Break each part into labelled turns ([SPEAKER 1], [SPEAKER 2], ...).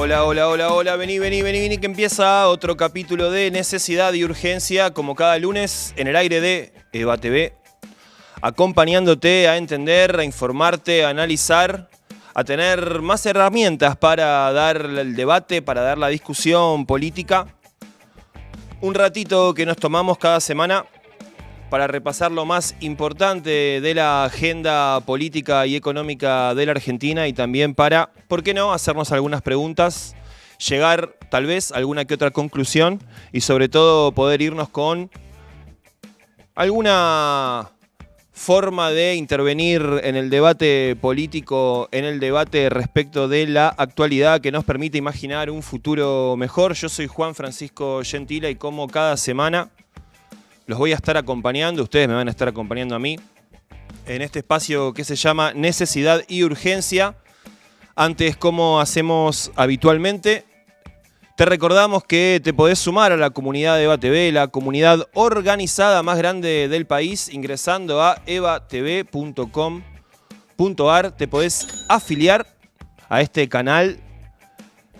[SPEAKER 1] Hola, hola, hola, hola, vení, que empieza otro capítulo de Necesidad y Urgencia, como cada lunes en el aire de EVA TV, acompañándote a entender, a informarte, a analizar, a tener más herramientas para dar el debate, para dar la discusión política. Un ratito que nos tomamos cada semana para repasar lo más importante de la agenda política y económica de la Argentina y también para, ¿por qué no?, hacernos algunas preguntas, llegar tal vez a alguna que otra conclusión y sobre todo poder irnos con alguna forma de intervenir en el debate político, en el debate respecto de la actualidad que nos permite imaginar un futuro mejor. Yo soy Juan Francisco Gentila y como cada semana los voy a estar acompañando, ustedes me van a estar acompañando a mí, en este espacio que se llama Necesidad y Urgencia. Antes, como hacemos habitualmente, te recordamos que te podés sumar a la comunidad de EVA TV, la comunidad organizada más grande del país, ingresando a evatv.com.ar. Te podés afiliar a este canal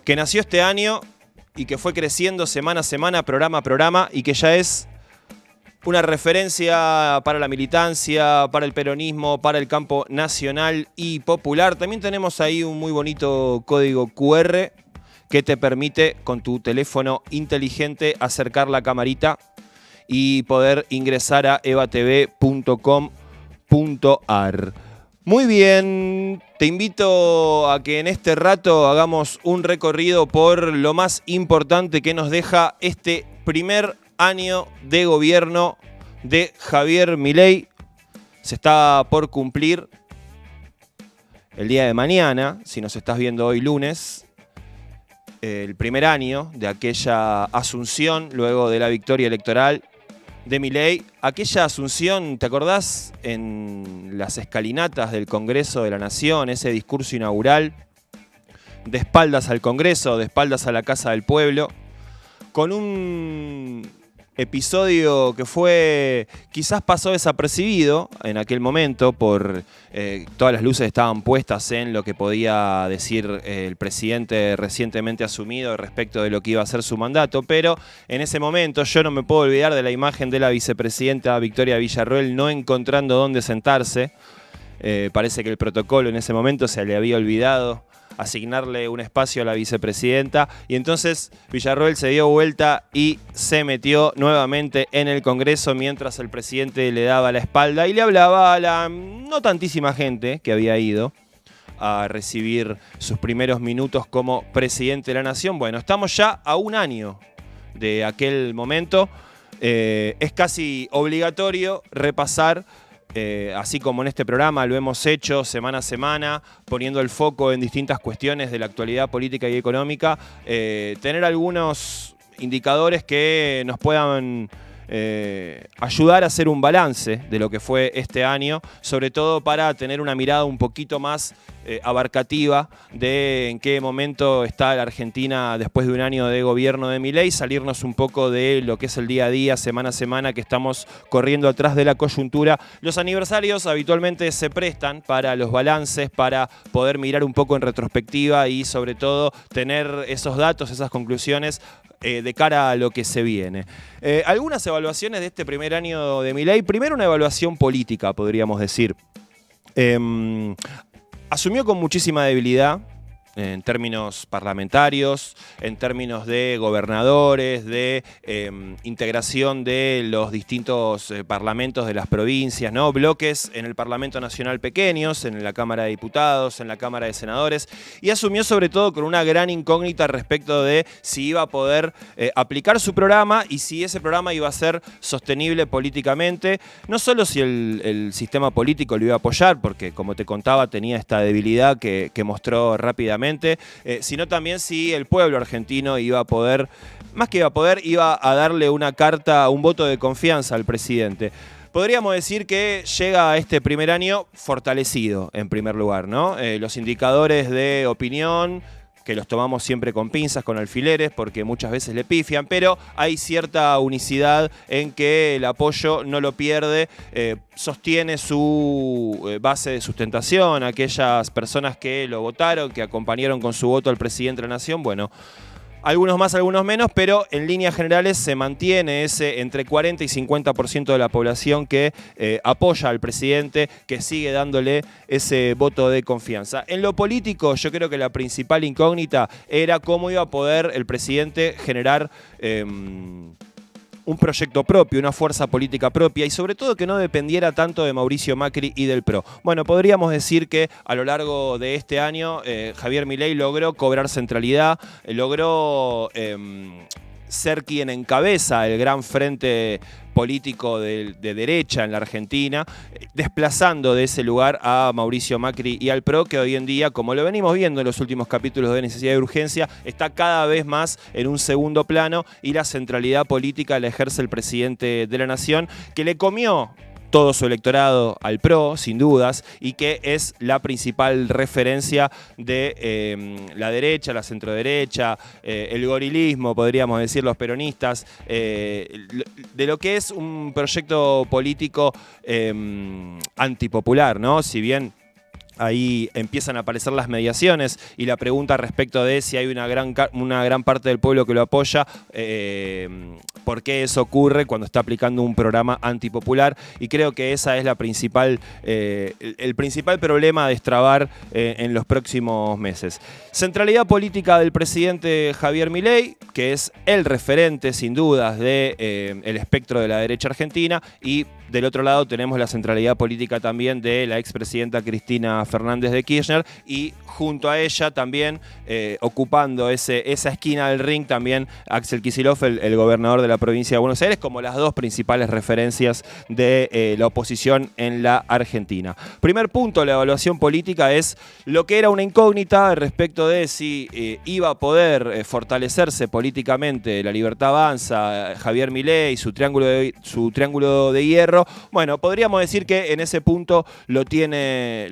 [SPEAKER 1] que nació este año y que fue creciendo semana a semana, programa a programa, y que ya es una referencia para la militancia, para el peronismo, para el campo nacional y popular. También tenemos ahí un muy bonito código QR que te permite con tu teléfono inteligente acercar la camarita y poder ingresar a evatv.com.ar. Muy bien, te invito a que en este rato hagamos un recorrido por lo más importante que nos deja este primer año de gobierno de Javier Milei. Se está por cumplir el día de mañana, si nos estás viendo hoy lunes, el primer año de aquella asunción luego de la victoria electoral de Milei. Aquella asunción, ¿te acordás? En las escalinatas del Congreso de la Nación, ese discurso inaugural, de espaldas al Congreso, de espaldas a la Casa del Pueblo, con un episodio que fue, quizás pasó desapercibido en aquel momento por todas las luces estaban puestas en lo que podía decir el presidente recientemente asumido respecto de lo que iba a ser su mandato, pero en ese momento yo no me puedo olvidar de la imagen de la vicepresidenta Victoria Villarroel no encontrando dónde sentarse. Parece que el protocolo en ese momento se le había olvidado asignarle un espacio a la vicepresidenta y entonces Villarroel se dio vuelta y se metió nuevamente en el Congreso mientras el presidente le daba la espalda y le hablaba a la no tantísima gente que había ido a recibir sus primeros minutos como presidente de la Nación. Bueno, estamos ya a un año de aquel momento. Es casi obligatorio repasar, así como en este programa lo hemos hecho semana a semana, poniendo el foco en distintas cuestiones de la actualidad política y económica, tener algunos indicadores que nos puedan ayudar a hacer un balance de lo que fue este año, sobre todo para tener una mirada un poquito más abarcativa de en qué momento está la Argentina después de un año de gobierno de Milei, salirnos un poco de lo que es el día a día, semana a semana, que estamos corriendo atrás de la coyuntura. Los aniversarios habitualmente se prestan para los balances, para poder mirar un poco en retrospectiva y sobre todo tener esos datos, esas conclusiones de cara a lo que se viene. Algunas evaluaciones de este primer año de Milei. Primero, una evaluación política, podríamos decir. Asumió con muchísima debilidad en términos parlamentarios, en términos de gobernadores, de integración de los distintos parlamentos de las provincias, ¿no? Bloques en el Parlamento Nacional pequeños, en la Cámara de Diputados, en la Cámara de Senadores, y asumió sobre todo con una gran incógnita respecto de si iba a poder aplicar su programa y si ese programa iba a ser sostenible políticamente, no solo si el sistema político lo iba a apoyar, porque como te contaba tenía esta debilidad que mostró rápidamente, sino también si el pueblo argentino iba a poder, más que iba a poder, iba a darle una carta, un voto de confianza al presidente. Podríamos decir que llega a este primer año fortalecido, en primer lugar, ¿no? Los indicadores de opinión que los tomamos siempre con pinzas, con alfileres, porque muchas veces le pifian, pero hay cierta unicidad en que el apoyo no lo pierde, sostiene su base de sustentación, aquellas personas que lo votaron, que acompañaron con su voto al presidente de la Nación, bueno, algunos más, algunos menos, pero en líneas generales se mantiene ese entre 40 y 50% de la población que apoya al presidente, que sigue dándole ese voto de confianza. En lo político, yo creo que la principal incógnita era cómo iba a poder el presidente generar un proyecto propio, una fuerza política propia y sobre todo que no dependiera tanto de Mauricio Macri y del PRO. Bueno, podríamos decir que a lo largo de este año Javier Milei logró cobrar centralidad, logró ser quien encabeza el gran frente político de derecha en la Argentina, desplazando de ese lugar a Mauricio Macri y al PRO, que hoy en día, como lo venimos viendo en los últimos capítulos de Necesidad y Urgencia, está cada vez más en un segundo plano y la centralidad política la ejerce el presidente de la Nación, que le comió todo su electorado al PRO, sin dudas, y que es la principal referencia de la derecha, la centroderecha, el gorilismo, podríamos decir, los peronistas, de lo que es un proyecto político antipopular, ¿no? Si bien ahí empiezan a aparecer las mediaciones y la pregunta respecto de si hay una gran parte del pueblo que lo apoya, por qué eso ocurre cuando está aplicando un programa antipopular, y creo que esa es la principal, el principal problema a destrabar en los próximos meses. Centralidad política del presidente Javier Milei, que es el referente sin dudas de el espectro de la derecha argentina, y del otro lado tenemos la centralidad política también de la expresidenta Cristina Fernández de Kirchner, y junto a ella también ocupando esa esquina del ring también Axel Kicillof, el gobernador de la provincia de Buenos Aires, como las dos principales referencias de la oposición en la Argentina. Primer punto, la evaluación política es lo que era una incógnita respecto de si iba a poder fortalecerse políticamente la Libertad Avanza, Javier Milei, su triángulo de hierro. Bueno, podríamos decir que en ese punto lo tiene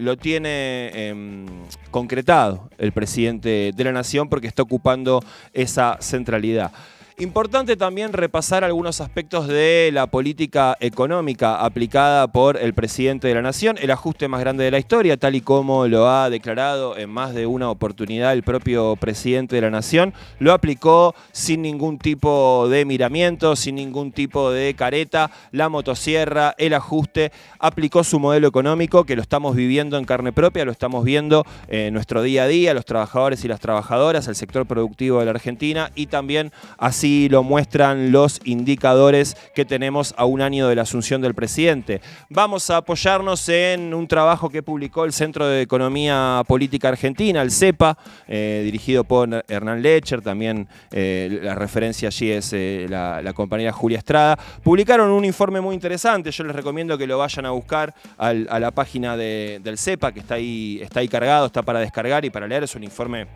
[SPEAKER 1] concretado el presidente de la Nación, porque está ocupando esa centralidad. Importante también repasar algunos aspectos de la política económica aplicada por el presidente de la Nación, el ajuste más grande de la historia, tal y como lo ha declarado en más de una oportunidad el propio presidente de la Nación. Lo aplicó sin ningún tipo de miramiento, sin ningún tipo de careta, la motosierra, el ajuste, aplicó su modelo económico, que lo estamos viviendo en carne propia, lo estamos viendo en nuestro día a día, los trabajadores y las trabajadoras, el sector productivo de la Argentina, y también así lo muestran los indicadores que tenemos a un año de la asunción del presidente. Vamos a apoyarnos en un trabajo que publicó el Centro de Economía Política Argentina, el CEPA, dirigido por Hernán Lecher, también la referencia allí es la compañera Julia Estrada. Publicaron un informe muy interesante, yo les recomiendo que lo vayan a buscar a la página del CEPA, que está ahí cargado, está para descargar y para leer, es un informe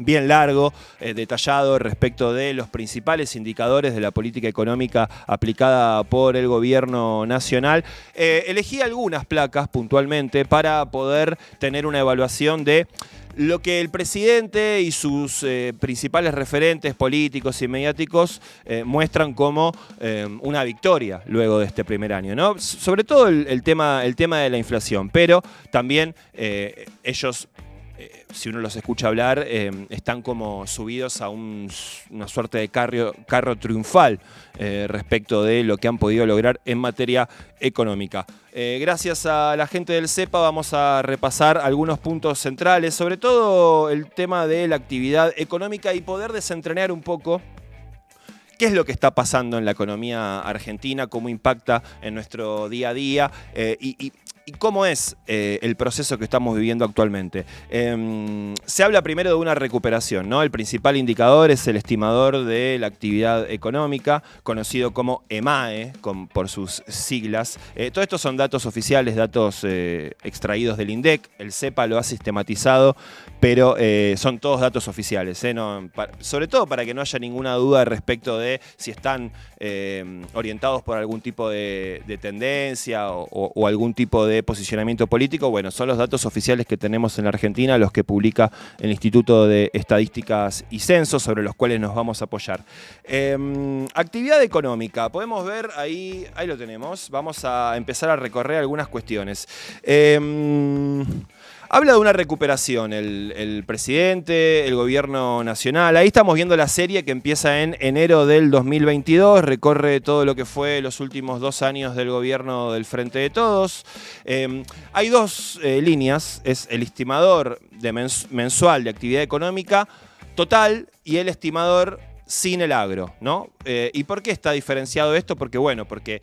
[SPEAKER 1] bien largo, detallado respecto de los principales indicadores de la política económica aplicada por el gobierno nacional. Elegí algunas placas puntualmente para poder tener una evaluación de lo que el presidente y sus principales referentes políticos y mediáticos muestran como una victoria luego de este primer año, ¿no? Sobre todo el tema de la inflación, pero también ellos, si uno los escucha hablar, están como subidos a una suerte de carro triunfal respecto de lo que han podido lograr en materia económica. Gracias a la gente del CEPA vamos a repasar algunos puntos centrales, sobre todo el tema de la actividad económica y poder desentrañar un poco qué es lo que está pasando en la economía argentina, cómo impacta en nuestro día a día y cómo es el proceso que estamos viviendo actualmente. Se habla primero de una recuperación, ¿no? El principal indicador es el estimador de la actividad económica, conocido como EMAE, por sus siglas. Todo esto son datos oficiales, datos extraídos del INDEC. El CEPA lo ha sistematizado, pero son todos datos oficiales, sobre todo para que no haya ninguna duda respecto de si están orientados por algún tipo de tendencia o algún tipo de de posicionamiento político. Bueno, son los datos oficiales que tenemos en la Argentina, los que publica el Instituto de Estadísticas y Censos, sobre los cuales nos vamos a apoyar. Actividad económica, podemos ver ahí lo tenemos. Vamos a empezar a recorrer algunas cuestiones. Habla de una recuperación el presidente, el gobierno nacional. Ahí estamos viendo la serie que empieza en enero del 2022, recorre todo lo que fue los últimos 2 años del gobierno del Frente de Todos. Hay 2 líneas, es el estimador mensual de actividad económica total y el estimador sin el agro, ¿no? ¿Y por qué está diferenciado esto? Porque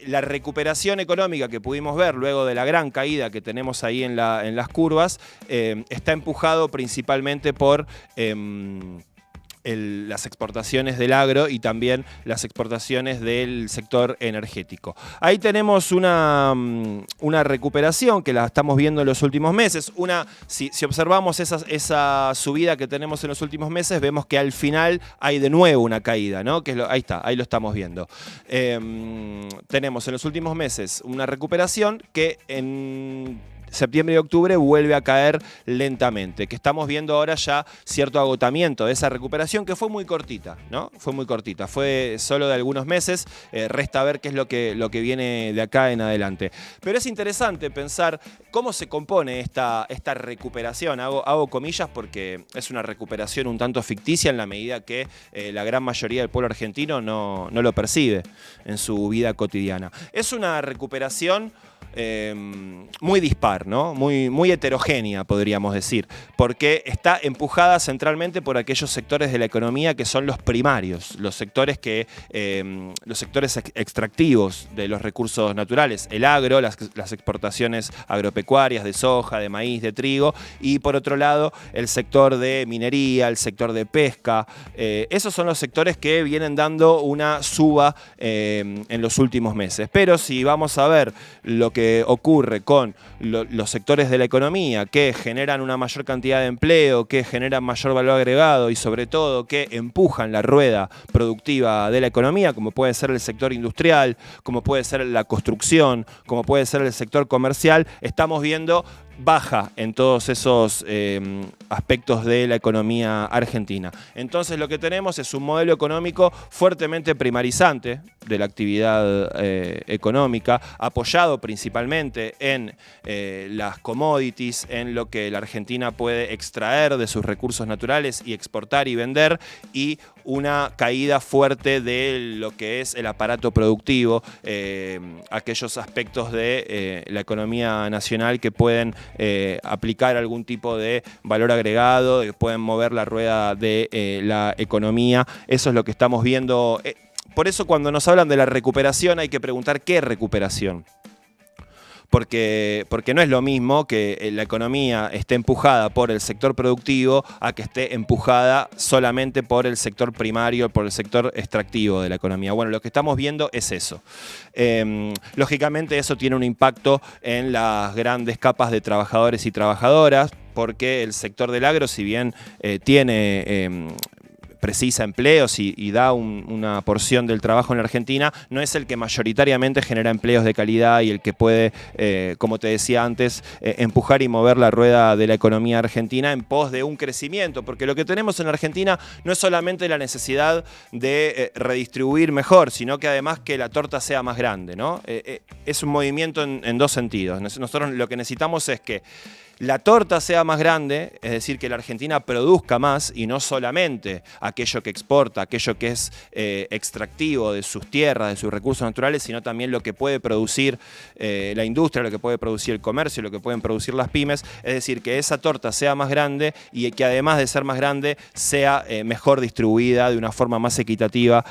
[SPEAKER 1] la recuperación económica que pudimos ver luego de la gran caída que tenemos ahí en las curvas está empujado principalmente por las exportaciones del agro y también las exportaciones del sector energético. Ahí tenemos una recuperación que la estamos viendo en los últimos meses. Si observamos esa subida que tenemos en los últimos meses, vemos que al final hay de nuevo una caída, ¿no? Ahí está, ahí lo estamos viendo. Tenemos en los últimos meses una recuperación que en septiembre y octubre vuelve a caer lentamente, que estamos viendo ahora ya cierto agotamiento de esa recuperación que fue muy cortita, ¿no? Fue muy cortita, fue solo de algunos meses, resta ver qué es lo que viene de acá en adelante. Pero es interesante pensar cómo se compone esta recuperación, hago comillas porque es una recuperación un tanto ficticia en la medida que la gran mayoría del pueblo argentino no lo percibe en su vida cotidiana. Es una recuperación muy dispar, ¿no? Muy heterogénea, podríamos decir, porque está empujada centralmente por aquellos sectores de la economía que son los primarios, los sectores extractivos de los recursos naturales, el agro, las exportaciones agropecuarias de soja, de maíz, de trigo, y por otro lado el sector de minería, el sector de pesca. Esos son los sectores que vienen dando una suba en los últimos meses. Pero si vamos a ver lo que ocurre con los sectores de la economía que generan una mayor cantidad de empleo, que generan mayor valor agregado y sobre todo que empujan la rueda productiva de la economía, como puede ser el sector industrial, como puede ser la construcción, como puede ser el sector comercial, estamos viendo baja en todos esos aspectos de la economía argentina. Entonces lo que tenemos es un modelo económico fuertemente primarizante de la actividad económica, apoyado principalmente en las commodities, en lo que la Argentina puede extraer de sus recursos naturales y exportar y vender, y una caída fuerte de lo que es el aparato productivo, aquellos aspectos de la economía nacional que pueden aplicar algún tipo de valor agregado, que pueden mover la rueda de la economía. Eso es lo que estamos viendo. Por eso cuando nos hablan de la recuperación hay que preguntar ¿qué recuperación? Porque no es lo mismo que la economía esté empujada por el sector productivo a que esté empujada solamente por el sector primario, por el sector extractivo de la economía. Bueno, lo que estamos viendo es eso. Lógicamente eso tiene un impacto en las grandes capas de trabajadores y trabajadoras, porque el sector del agro, si bien precisa empleos y da una porción del trabajo en la Argentina, no es el que mayoritariamente genera empleos de calidad y el que puede, como te decía antes, empujar y mover la rueda de la economía argentina en pos de un crecimiento, porque lo que tenemos en la Argentina no es solamente la necesidad de redistribuir mejor, sino que además que la torta sea más grande, ¿no? Es un movimiento en 2 sentidos. Nosotros lo que necesitamos es que la torta sea más grande, es decir, que la Argentina produzca más y no solamente aquello que exporta, aquello que es extractivo de sus tierras, de sus recursos naturales, sino también lo que puede producir la industria, lo que puede producir el comercio, lo que pueden producir las pymes. Es decir, que esa torta sea más grande y que además de ser más grande sea mejor distribuida de una forma más equitativa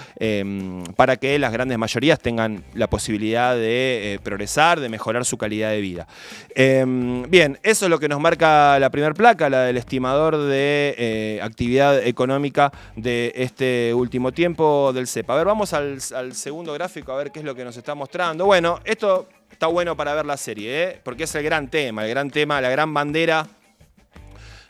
[SPEAKER 1] para que las grandes mayorías tengan la posibilidad de progresar, de mejorar su calidad de vida. Bien, eso es lo que nos marca la primera placa, la del estimador de actividad económica de este último tiempo del CEPA. A ver, vamos al segundo gráfico a ver qué es lo que nos está mostrando. Bueno, esto está bueno para ver la serie, porque es el gran tema, la gran bandera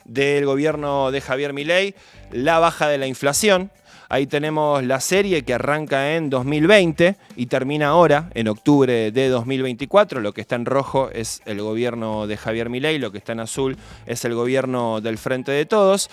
[SPEAKER 1] del gobierno de Javier Milei, la baja de la inflación. Ahí tenemos la serie que arranca en 2020 y termina ahora, en octubre de 2024. Lo que está en rojo es el gobierno de Javier Milei, lo que está en azul es el gobierno del Frente de Todos.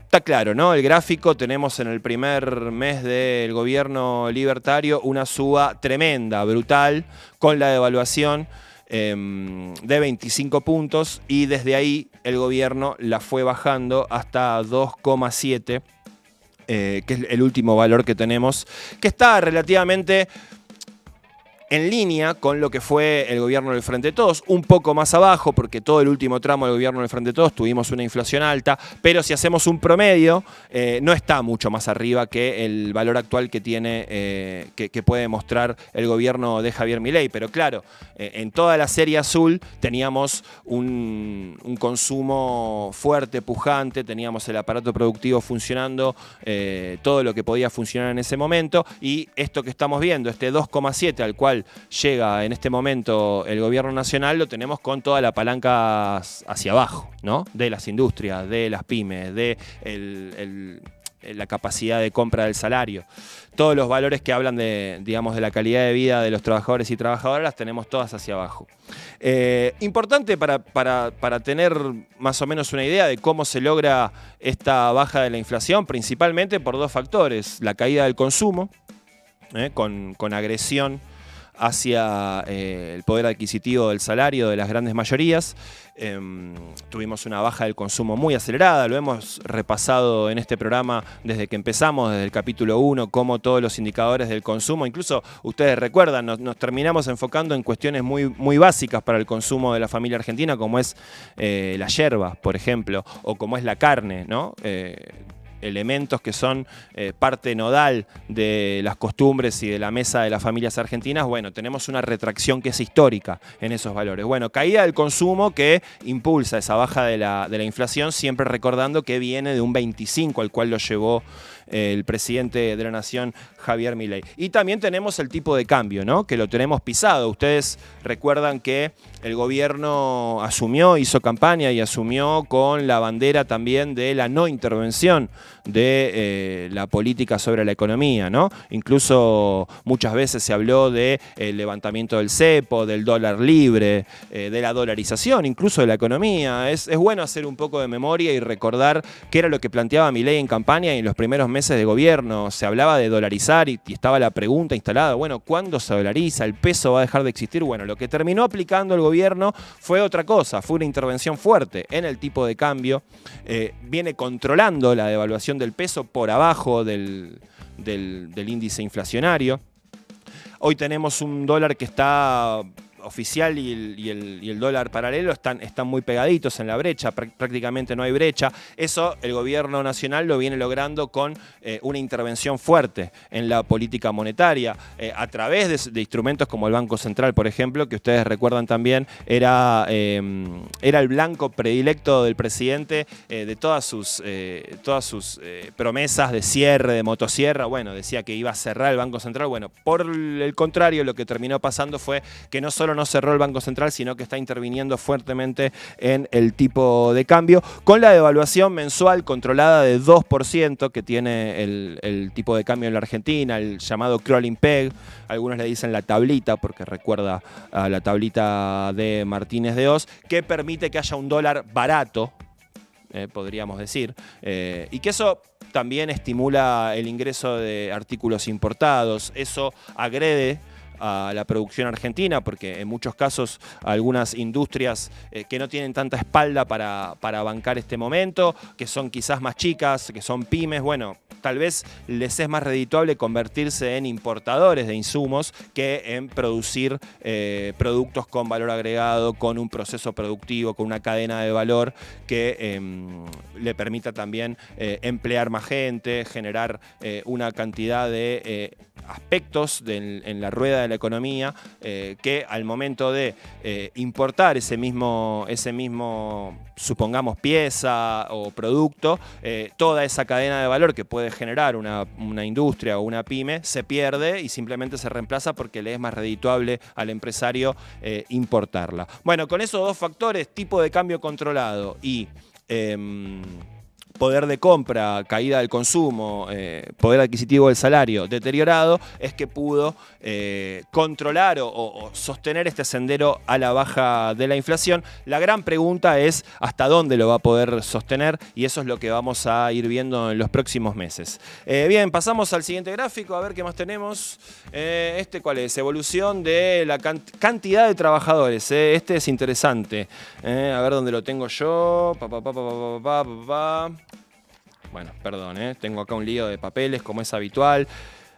[SPEAKER 1] Está claro, ¿no? El gráfico, tenemos en el primer mes del gobierno libertario una suba tremenda, brutal, con la devaluación de 25 puntos y desde ahí el gobierno la fue bajando hasta 2,7, que es el último valor que tenemos, que está relativamente en línea con lo que fue el gobierno del Frente de Todos, un poco más abajo, porque todo el último tramo del gobierno del Frente de Todos tuvimos una inflación alta, pero si hacemos un promedio, no está mucho más arriba que el valor actual que tiene, que puede mostrar el gobierno de Javier Milei. Pero claro, en toda la serie azul teníamos un consumo fuerte, pujante, teníamos el aparato productivo funcionando, todo lo que podía funcionar en ese momento, y esto que estamos viendo, este 2,7 al cual llega en este momento el gobierno nacional, lo tenemos con toda la palanca hacia abajo, ¿no? De las industrias, de las pymes, de la capacidad de compra del salario. Todos los valores que hablan de, digamos, de la calidad de vida de los trabajadores y trabajadoras las tenemos todas hacia abajo. Importante para tener más o menos una idea de cómo se logra esta baja de la inflación, principalmente por dos factores: la caída del consumo, con agresión hacia el poder adquisitivo del salario de las grandes mayorías. Tuvimos una baja del consumo muy acelerada, lo hemos repasado en este programa desde que empezamos, desde el capítulo 1, cómo todos los indicadores del consumo, incluso ustedes recuerdan, nos terminamos enfocando en cuestiones muy básicas para el consumo de la familia argentina, como es la yerba, por ejemplo, o como es la carne, ¿no? Elementos que son parte nodal de las costumbres y de la mesa de las familias argentinas. Bueno, tenemos una retracción que es histórica en esos valores. Bueno, caída del consumo que impulsa esa baja de la inflación, siempre recordando que viene de un 25 al cual lo llevó el presidente de la Nación, Javier Milei. Y también tenemos el tipo de cambio, ¿no? Que lo tenemos pisado. Ustedes recuerdan que el gobierno asumió, hizo campaña y asumió con la bandera también de la no intervención de la política sobre la economía, ¿no? Incluso muchas veces se habló del levantamiento del cepo, del dólar libre, de la dolarización, incluso de la economía. Es bueno hacer un poco de memoria y recordar qué era lo que planteaba Milei en campaña y en los primeros meses de gobierno. Se hablaba de dolarizar y estaba la pregunta instalada, bueno, ¿cuándo se dolariza? ¿El peso va a dejar de existir? Bueno, lo que terminó aplicando el gobierno fue otra cosa, fue una intervención fuerte en el tipo de cambio. Viene controlando la devaluación del peso por abajo del índice inflacionario. Hoy tenemos un dólar que está oficial y el dólar paralelo están muy pegaditos en la brecha, prácticamente no hay brecha. Eso el gobierno nacional lo viene logrando con una intervención fuerte en la política monetaria, a través de instrumentos como el Banco Central, por ejemplo, que ustedes recuerdan también, era el blanco predilecto del presidente de todas sus promesas de cierre, de motosierra. Bueno, decía que iba a cerrar el Banco Central. Bueno, por el contrario, lo que terminó pasando fue que no solo no cerró el Banco Central, sino que está interviniendo fuertemente en el tipo de cambio, con la devaluación mensual controlada de 2% que tiene el tipo de cambio en la Argentina, el llamado crawling peg. Algunos le dicen la tablita, porque recuerda a la tablita de Martínez de Oz, que permite que haya un dólar barato, podríamos decir, y que eso también estimula el ingreso de artículos importados. Eso agrede a la producción argentina, porque en muchos casos algunas industrias que no tienen tanta espalda para bancar este momento, que son quizás más chicas, que son pymes, bueno, tal vez les es más redituable convertirse en importadores de insumos que en producir productos con valor agregado, con un proceso productivo, con una cadena de valor que le permita también emplear más gente, generar una cantidad de aspectos en la rueda de la economía que al momento de importar ese mismo, supongamos, pieza o producto, toda esa cadena de valor que puede generar una industria o una pyme se pierde y simplemente se reemplaza porque le es más redituable al empresario importarla. Bueno, con esos dos factores, tipo de cambio controlado y poder de compra, caída del consumo, poder adquisitivo del salario deteriorado, es que pudo controlar o sostener este sendero a la baja de la inflación. La gran pregunta es hasta dónde lo va a poder sostener, y eso es lo que vamos a ir viendo en los próximos meses. Bien, pasamos al siguiente gráfico, a ver qué más tenemos. ¿Cuál es? Evolución de la cantidad de trabajadores. Este es interesante. A ver dónde lo tengo yo. Bueno, perdón, tengo acá un lío de papeles como es habitual.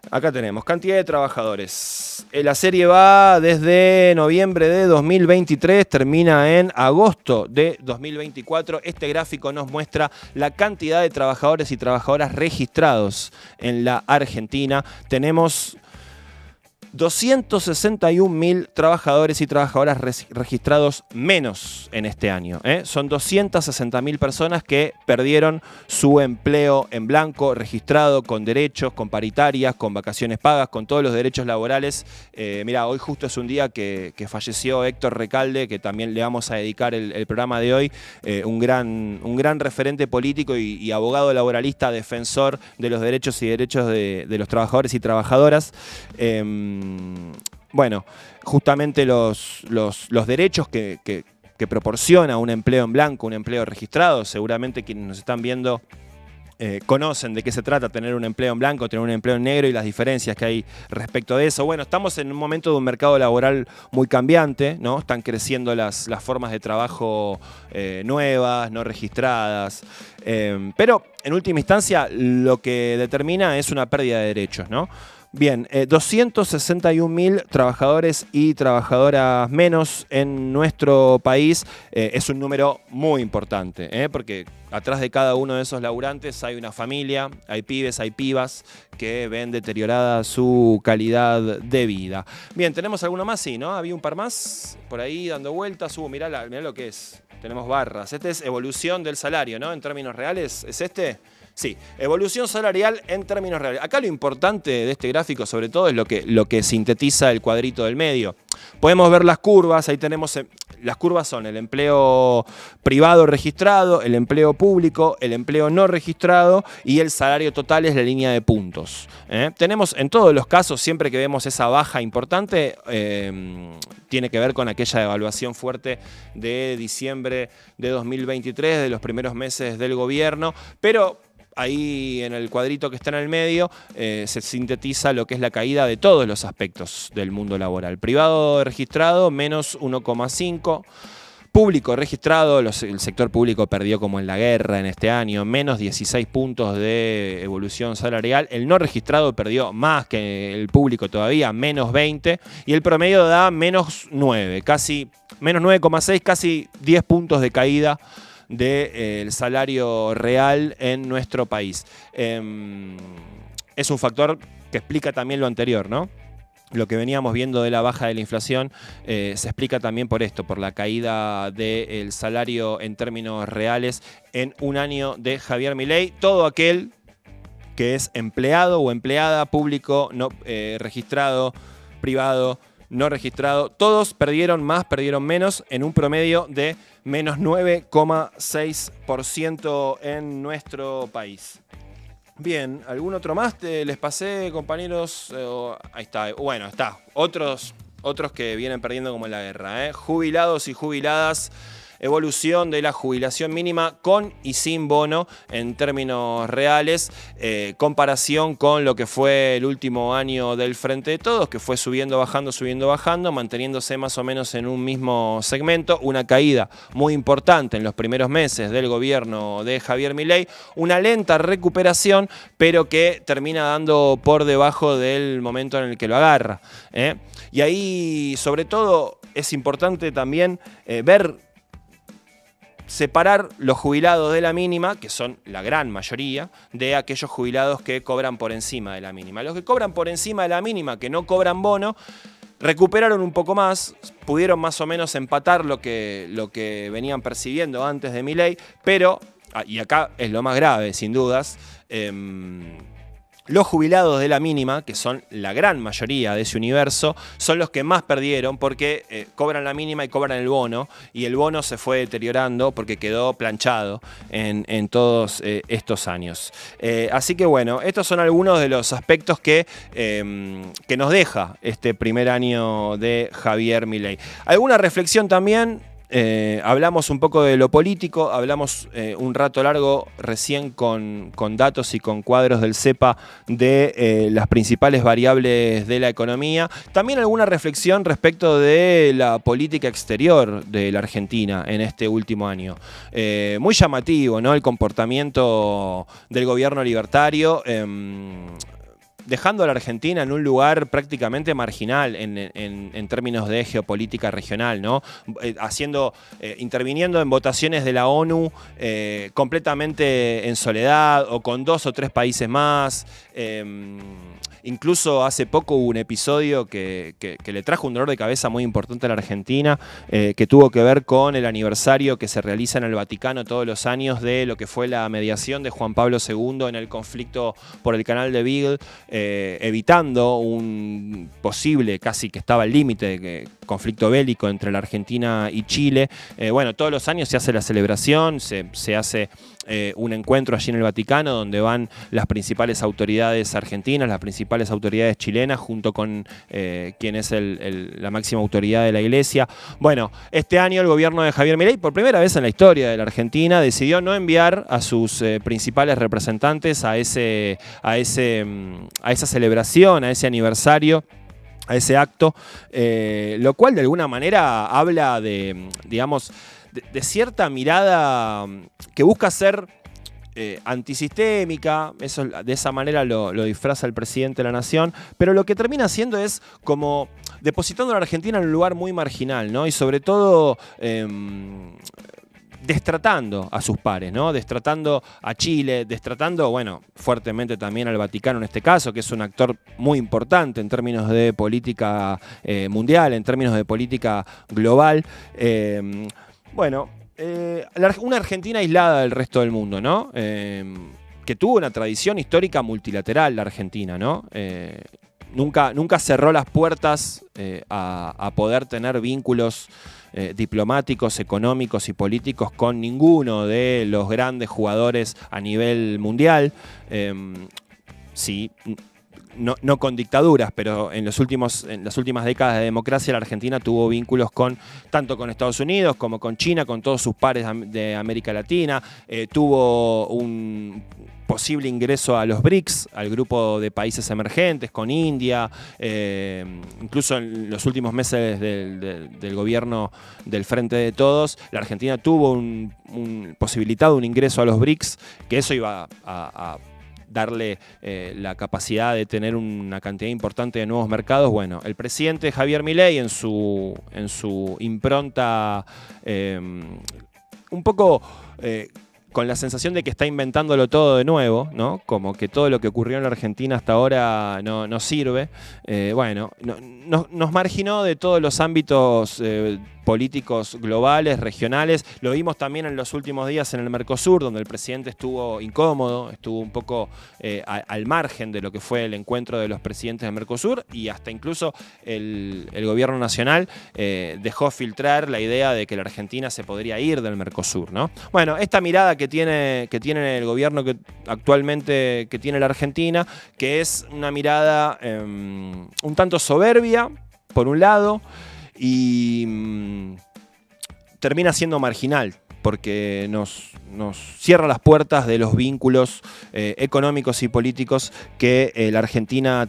[SPEAKER 1] Acá tenemos cantidad de trabajadores. La serie va desde noviembre de 2023, termina en agosto de 2024. Este gráfico nos muestra la cantidad de trabajadores y trabajadoras registrados en la Argentina. Tenemos 261.000 trabajadores y trabajadoras registrados menos en este año. Son 260.000 personas que perdieron su empleo en blanco, registrado, con derechos, con paritarias, con vacaciones pagas, con todos los derechos laborales. Mirá, hoy justo es un día que falleció Héctor Recalde, que también le vamos a dedicar el programa de hoy, un gran referente político y abogado laboralista, defensor de los derechos de los trabajadores y trabajadoras. Bueno, justamente los derechos que proporciona un empleo en blanco, un empleo registrado, seguramente quienes nos están viendo conocen de qué se trata tener un empleo en blanco, tener un empleo en negro y las diferencias que hay respecto de eso. Bueno, estamos en un momento de un mercado laboral muy cambiante, ¿no? Están creciendo las formas de trabajo nuevas, no registradas, pero en última instancia lo que determina es una pérdida de derechos, ¿no? Bien, 261.000 trabajadores y trabajadoras menos en nuestro país. Es un número muy importante, porque atrás de cada uno de esos laburantes hay una familia, hay pibes, hay pibas que ven deteriorada su calidad de vida. Bien, ¿tenemos alguno más? Sí, ¿no? Había un par más por ahí dando vueltas. Mirá lo que es. Tenemos barras. Este es evolución del salario, ¿no? En términos reales, ¿es este? Sí, evolución salarial en términos reales. Acá lo importante de este gráfico, sobre todo, es lo que sintetiza el cuadrito del medio. Podemos ver las curvas, ahí tenemos, las curvas son el empleo privado registrado, el empleo público, el empleo no registrado y el salario total es la línea de puntos. Tenemos en todos los casos, siempre que vemos esa baja importante, tiene que ver con aquella evaluación fuerte de diciembre de 2023, de los primeros meses del gobierno, pero ahí en el cuadrito que está en el medio se sintetiza lo que es la caída de todos los aspectos del mundo laboral. Privado registrado, menos 1,5. Público registrado, el sector público perdió como en la guerra en este año, menos 16 puntos de evolución salarial. El no registrado perdió más que el público todavía, menos 20. Y el promedio da menos 9, casi menos 9,6, casi 10 puntos de caída del salario real en nuestro país. Es un factor que explica también lo anterior, ¿no? Lo que veníamos viendo de la baja de la inflación se explica también por esto, por la caída del salario en términos reales en un año de Javier Milei. Todo aquel que es empleado o empleada, público, no registrado, privado, no registrado, todos perdieron más, perdieron menos, en un promedio de menos 9,6% en nuestro país. Bien, ¿algún otro más les pasé, compañeros? Ahí está, bueno, está. Otros que vienen perdiendo como en la guerra, Jubilados y jubiladas. Evolución de la jubilación mínima con y sin bono en términos reales, comparación con lo que fue el último año del Frente de Todos, que fue subiendo, bajando, manteniéndose más o menos en un mismo segmento, una caída muy importante en los primeros meses del gobierno de Javier Milei, una lenta recuperación, pero que termina dando por debajo del momento en el que lo agarra. Y ahí, sobre todo, es importante también separar los jubilados de la mínima, que son la gran mayoría, de aquellos jubilados que cobran por encima de la mínima. Los que cobran por encima de la mínima, que no cobran bono, recuperaron un poco más, pudieron más o menos empatar lo que venían percibiendo antes de Milei, pero, y acá es lo más grave, sin dudas, los jubilados de la mínima, que son la gran mayoría de ese universo, son los que más perdieron porque cobran la mínima y cobran el bono, y el bono se fue deteriorando porque quedó planchado en todos estos años. Así que bueno, estos son algunos de los aspectos que nos deja este primer año de Javier Milei. ¿Alguna reflexión también? Hablamos un poco de lo político, hablamos un rato largo recién con datos y con cuadros del CEPA de las principales variables de la economía. También alguna reflexión respecto de la política exterior de la Argentina en este último año. Muy llamativo, ¿no? El comportamiento del gobierno libertario. Dejando a la Argentina en un lugar prácticamente marginal en términos de geopolítica regional, ¿no? Interviniendo en votaciones de la ONU completamente en soledad o con 2 o 3 países más. Incluso hace poco hubo un episodio que le trajo un dolor de cabeza muy importante a la Argentina, que tuvo que ver con el aniversario que se realiza en el Vaticano todos los años de lo que fue la mediación de Juan Pablo II en el conflicto por el canal de Beagle, evitando un posible, casi que estaba al límite, de conflicto bélico entre la Argentina y Chile. Bueno, todos los años se hace la celebración, se hace un encuentro allí en el Vaticano donde van las principales autoridades argentinas, las principales autoridades chilenas, junto con quien es la máxima autoridad de la Iglesia. Bueno, este año el gobierno de Javier Milei, por primera vez en la historia de la Argentina, decidió no enviar a sus principales representantes a esa celebración, a ese aniversario, a ese acto, lo cual de alguna manera habla de, digamos, de cierta mirada que busca ser antisistémica. Eso, de esa manera lo disfraza el presidente de la Nación, pero lo que termina haciendo es como depositando a la Argentina en un lugar muy marginal, ¿no? Y sobre todo destratando a sus pares, ¿no? Destratando a Chile, destratando, bueno, fuertemente también al Vaticano en este caso, que es un actor muy importante en términos de política mundial, en términos de política global. Bueno, una Argentina aislada del resto del mundo, ¿no? Que tuvo una tradición histórica multilateral, la Argentina, ¿no? Nunca cerró las puertas a poder tener vínculos diplomáticos, económicos y políticos con ninguno de los grandes jugadores a nivel mundial. Sí, no con dictaduras, pero en las últimas décadas de democracia la Argentina tuvo vínculos tanto con Estados Unidos como con China, con todos sus pares de América Latina. Tuvo un posible ingreso a los BRICS, al grupo de países emergentes, con India. Incluso en los últimos meses del gobierno del Frente de Todos, la Argentina tuvo posibilitado un ingreso a los BRICS, que eso iba a darle la capacidad de tener una cantidad importante de nuevos mercados. Bueno, el presidente Javier Milei en su impronta un poco con la sensación de que está inventándolo todo de nuevo, ¿no? Como que todo lo que ocurrió en la Argentina hasta ahora no sirve. Bueno, nos marginó de todos los ámbitos políticos globales, regionales. Lo vimos también en los últimos días en el Mercosur, donde el presidente estuvo incómodo, estuvo un poco al margen de lo que fue el encuentro de los presidentes del Mercosur, y hasta incluso el gobierno nacional dejó filtrar la idea de que la Argentina se podría ir del Mercosur, ¿no? Bueno, esta mirada que tiene el gobierno actualmente que tiene la Argentina, que es una mirada un tanto soberbia, por un lado, y termina siendo marginal, porque nos cierra las puertas de los vínculos económicos y políticos que la Argentina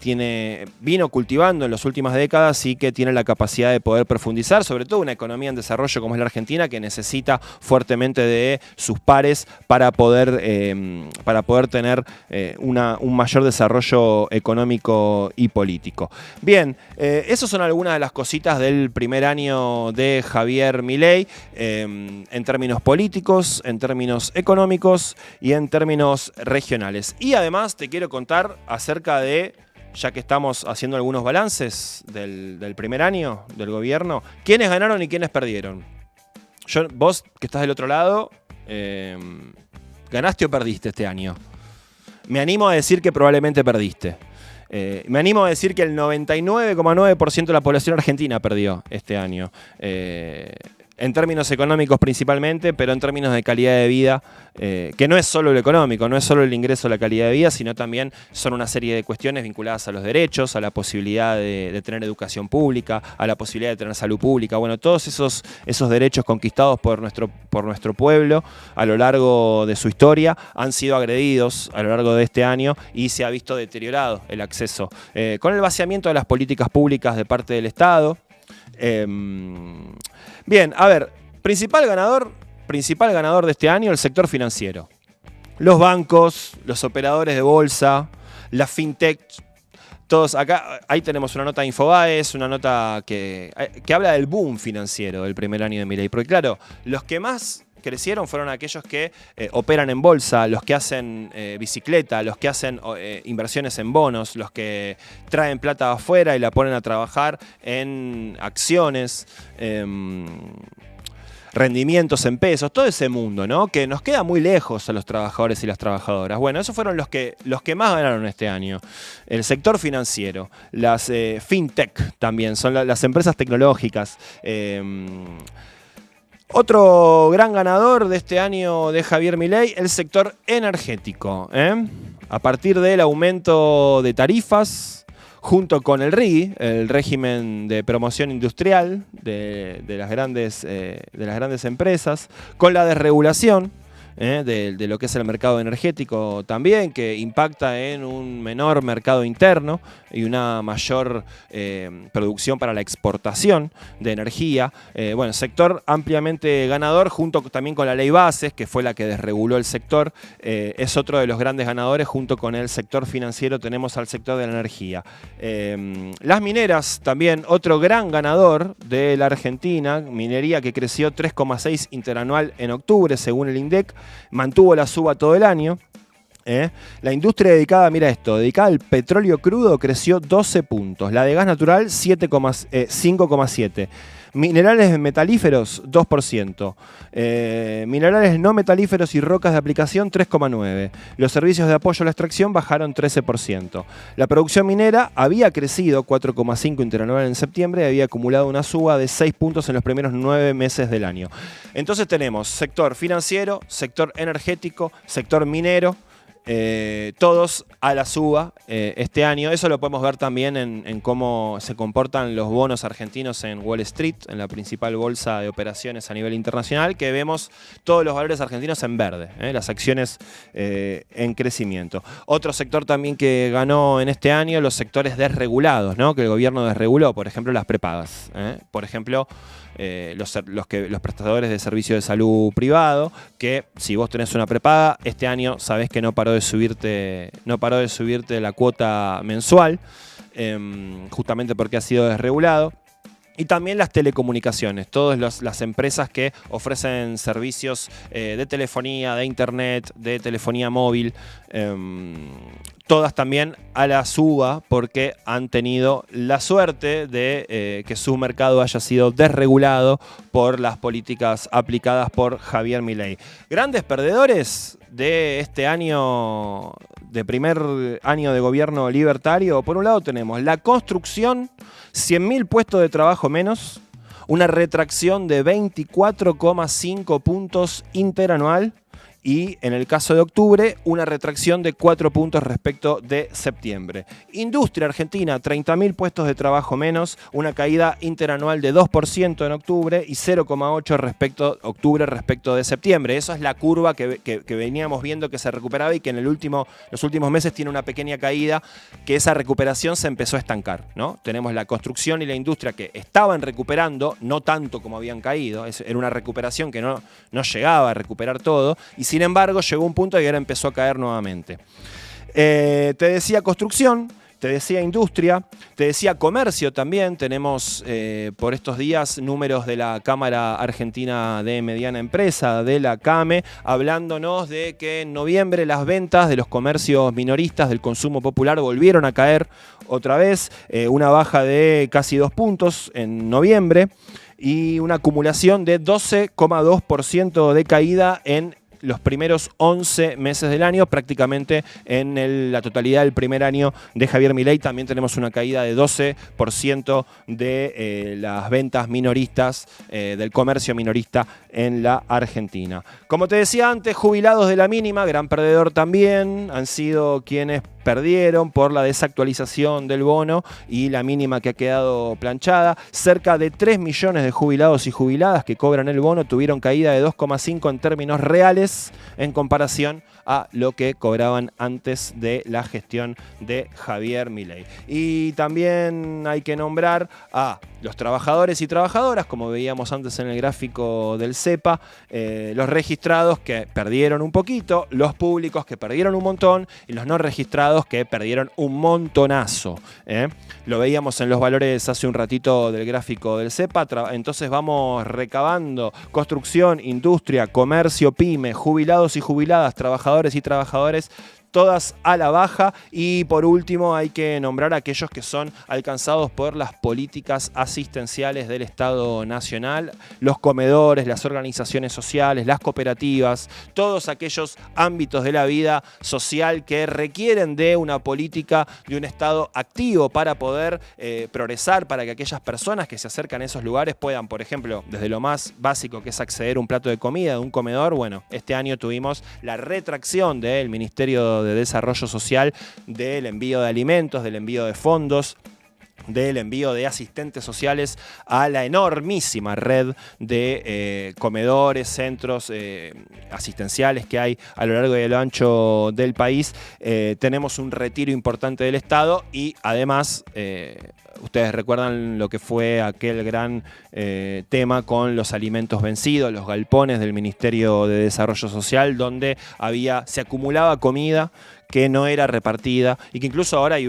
[SPEAKER 1] vino cultivando en las últimas décadas y que tiene la capacidad de poder profundizar, sobre todo una economía en desarrollo como es la Argentina, que necesita fuertemente de sus pares para poder tener un mayor desarrollo económico y político. Bien, esas son algunas de las cositas del primer año de Javier Milei, en términos políticos, en términos económicos y en términos regionales. Y además te quiero contar acerca de, ya que estamos haciendo algunos balances del primer año del gobierno, quiénes ganaron y quiénes perdieron. Vos que estás del otro lado, ¿ganaste o perdiste este año? me animo a decir que probablemente perdiste. Me animo a decir que el 99,9% de la población argentina perdió este año. En términos económicos principalmente, pero en términos de calidad de vida, que no es solo lo económico, no es solo el ingreso a la calidad de vida, sino también son una serie de cuestiones vinculadas a los derechos, a la posibilidad de tener educación pública, a la posibilidad de tener salud pública. Bueno, todos esos derechos conquistados por nuestro pueblo a lo largo de su historia han sido agredidos a lo largo de este año y se ha visto deteriorado el acceso. Con el vaciamiento de las políticas públicas de parte del Estado. Bien, a ver, principal ganador de este año, el sector financiero. Los bancos, los operadores de bolsa, la fintech, todos acá. Ahí tenemos una nota de Infobaes, una nota que habla del boom financiero del primer año de Milei. Porque claro, los que más crecieron fueron aquellos que operan en bolsa, los que hacen bicicleta, los que hacen inversiones en bonos, los que traen plata afuera y la ponen a trabajar en acciones, rendimientos en pesos, todo ese mundo, ¿no? Que nos queda muy lejos a los trabajadores y las trabajadoras. Bueno, esos fueron los que más ganaron este año. El sector financiero, las fintech también, son las empresas tecnológicas. Otro gran ganador de este año de Javier Milei, el sector energético. A partir del aumento de tarifas, junto con el RIGI, el régimen de promoción industrial de las grandes empresas, con la desregulación de lo que es el mercado energético también, que impacta en un menor mercado interno y una mayor producción para la exportación de energía. Bueno, sector ampliamente ganador, junto también con la ley Bases, que fue la que desreguló el sector, es otro de los grandes ganadores. Junto con el sector financiero tenemos al sector de la energía. Las mineras también, otro gran ganador de la Argentina, minería que creció 3,6 interanual en octubre, según el INDEC, mantuvo la suba todo el año. La industria dedicada, mira esto, dedicada al petróleo crudo creció 12 puntos, la de gas natural 5,7. Minerales metalíferos 2%, minerales no metalíferos y rocas de aplicación 3,9%. Los servicios de apoyo a la extracción bajaron 13%. La producción minera había crecido 4,5 interanual en septiembre y había acumulado una suba de 6 puntos en los primeros 9 meses del año. Entonces tenemos sector financiero, sector energético, sector minero, todos a la suba este año. Eso lo podemos ver también en cómo se comportan los bonos argentinos en Wall Street, en la principal bolsa de operaciones a nivel internacional, que vemos todos los valores argentinos en verde, las acciones en crecimiento. Otro sector también que ganó en este año, los sectores desregulados, ¿no? Que el gobierno desreguló, por ejemplo, las prepagas. Por ejemplo, los prestadores de servicio de salud privado, que si vos tenés una prepaga, este año sabés que no paró de subirte la cuota mensual, justamente porque ha sido desregulado. Y también las telecomunicaciones, todas las empresas que ofrecen servicios de telefonía, de internet, de telefonía móvil, todas también a la suba porque han tenido la suerte de que su mercado haya sido desregulado por las políticas aplicadas por Javier Milei. Grandes perdedores de este año, de primer año de gobierno libertario. Por un lado tenemos la construcción, 100.000 puestos de trabajo menos, una retracción de 24,5 puntos interanual y en el caso de octubre una retracción de 4 puntos respecto de septiembre. Industria argentina, 30.000 puestos de trabajo menos, una caída interanual de 2% en octubre y 0,8 respecto de septiembre. Esa es la curva que veníamos viendo que se recuperaba y que en los últimos meses tiene una pequeña caída, que esa recuperación se empezó a estancar, ¿no? Tenemos la construcción y la industria que estaban recuperando, no tanto como habían caído, era una recuperación que no llegaba a recuperar todo, y sin embargo llegó un punto y ahora empezó a caer nuevamente. Te decía construcción, te decía industria, te decía comercio también. Tenemos por estos días números de la Cámara Argentina de Mediana Empresa, de la CAME, hablándonos de que en noviembre las ventas de los comercios minoristas del consumo popular volvieron a caer otra vez, una baja de casi 2 puntos en noviembre y una acumulación de 12,2% de caída en los primeros 11 meses del año, prácticamente en la totalidad del primer año de Javier Milei. También tenemos una caída de 12% de las ventas minoristas, del comercio minorista en la Argentina. Como te decía antes, jubilados de la mínima, gran perdedor también, han sido quienes perdieron por la desactualización del bono y la mínima que ha quedado planchada. Cerca de 3 millones de jubilados y jubiladas que cobran el bono tuvieron caída de 2,5 en términos reales en comparación a lo que cobraban antes de la gestión de Javier Milei. Y también hay que nombrar a los trabajadores y trabajadoras, como veíamos antes en el gráfico del CEPA, los registrados que perdieron un poquito, los públicos que perdieron un montón y los no registrados que perdieron un montonazo. Lo veíamos en los valores hace un ratito del gráfico del CEPA. Entonces vamos recabando construcción, industria, comercio, pyme, jubilados y jubiladas, trabajadores y trabajadores, todas a la baja. Y por último hay que nombrar a aquellos que son alcanzados por las políticas asistenciales del Estado Nacional, los comedores, las organizaciones sociales, las cooperativas, todos aquellos ámbitos de la vida social que requieren de una política de un Estado activo para poder progresar, para que aquellas personas que se acercan a esos lugares puedan, por ejemplo, desde lo más básico que es acceder a un plato de comida, de un comedor. Bueno, este año tuvimos la retracción del Ministerio de Desarrollo Social del envío de alimentos, del envío de fondos, del envío de asistentes sociales a la enormísima red de comedores, centros asistenciales que hay a lo largo y a lo ancho del país. Tenemos un retiro importante del Estado y además ustedes recuerdan lo que fue aquel gran tema con los alimentos vencidos, los galpones del Ministerio de Desarrollo Social, donde se acumulaba comida que no era repartida y que incluso ahora hay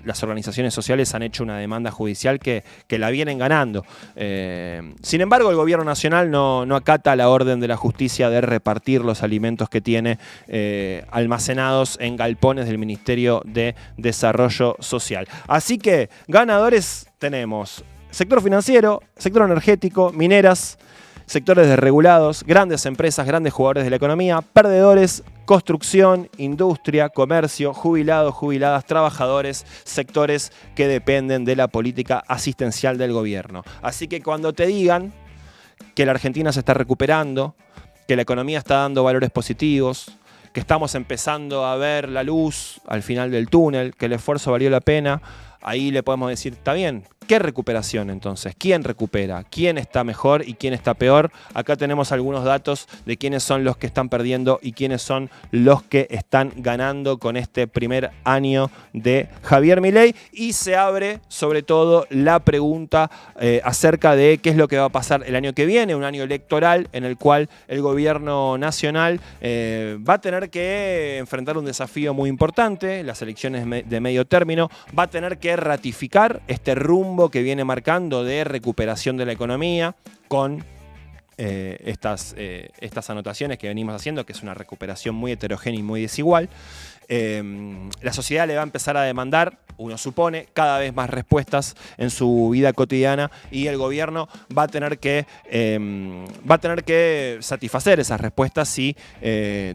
[SPEAKER 1] las organizaciones sociales han hecho una demanda judicial que la vienen ganando. Sin embargo, el gobierno nacional no acata la orden de la justicia de repartir los alimentos que tiene almacenados en galpones del Ministerio de Desarrollo Social. Así que ganadores tenemos sector financiero, sector energético, mineras, sectores desregulados, grandes empresas, grandes jugadores de la economía, perdedores, construcción, industria, comercio, jubilados, jubiladas, trabajadores, sectores que dependen de la política asistencial del gobierno. Así que cuando te digan que la Argentina se está recuperando, que la economía está dando valores positivos, que estamos empezando a ver la luz al final del túnel, que el esfuerzo valió la pena, ahí le podemos decir, está bien. ¿Qué recuperación entonces? ¿Quién recupera? ¿Quién está mejor y quién está peor? Acá tenemos algunos datos de quiénes son los que están perdiendo y quiénes son los que están ganando con este primer año de Javier Milei. Y se abre sobre todo la pregunta acerca de qué es lo que va a pasar el año que viene, un año electoral en el cual el gobierno nacional va a tener que enfrentar un desafío muy importante, las elecciones de medio término, va a tener que ratificar este rumbo que viene marcando de recuperación de la economía con estas anotaciones que venimos haciendo, que es una recuperación muy heterogénea y muy desigual. La sociedad le va a empezar a demandar, uno supone, cada vez más respuestas en su vida cotidiana y el gobierno va a tener que satisfacer esas respuestas si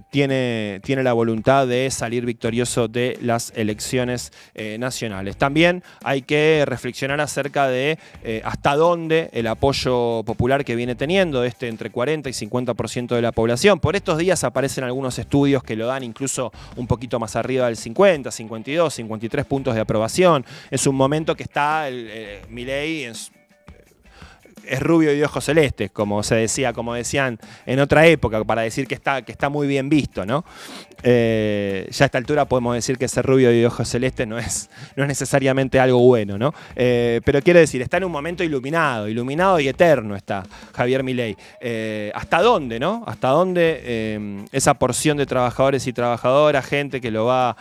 [SPEAKER 1] tiene la voluntad de salir victorioso de las elecciones nacionales. También hay que reflexionar acerca de hasta dónde el apoyo popular que viene teniendo entre 40 y 50% de la población. Por estos días aparecen algunos estudios que lo dan incluso un poquito más arriba del 50, 52, 53 puntos de aprobación. Es un momento que está Milei es rubio y de ojos celestes, como decían en otra época, para decir que está muy bien visto, ¿no? Ya a esta altura podemos decir que ser rubio y de ojos celestes no es necesariamente algo bueno, ¿no? Pero quiero decir, está en un momento iluminado y eterno está Javier Milei. ¿Hasta dónde, no? ¿Hasta dónde esa porción de trabajadores y trabajadoras, gente que lo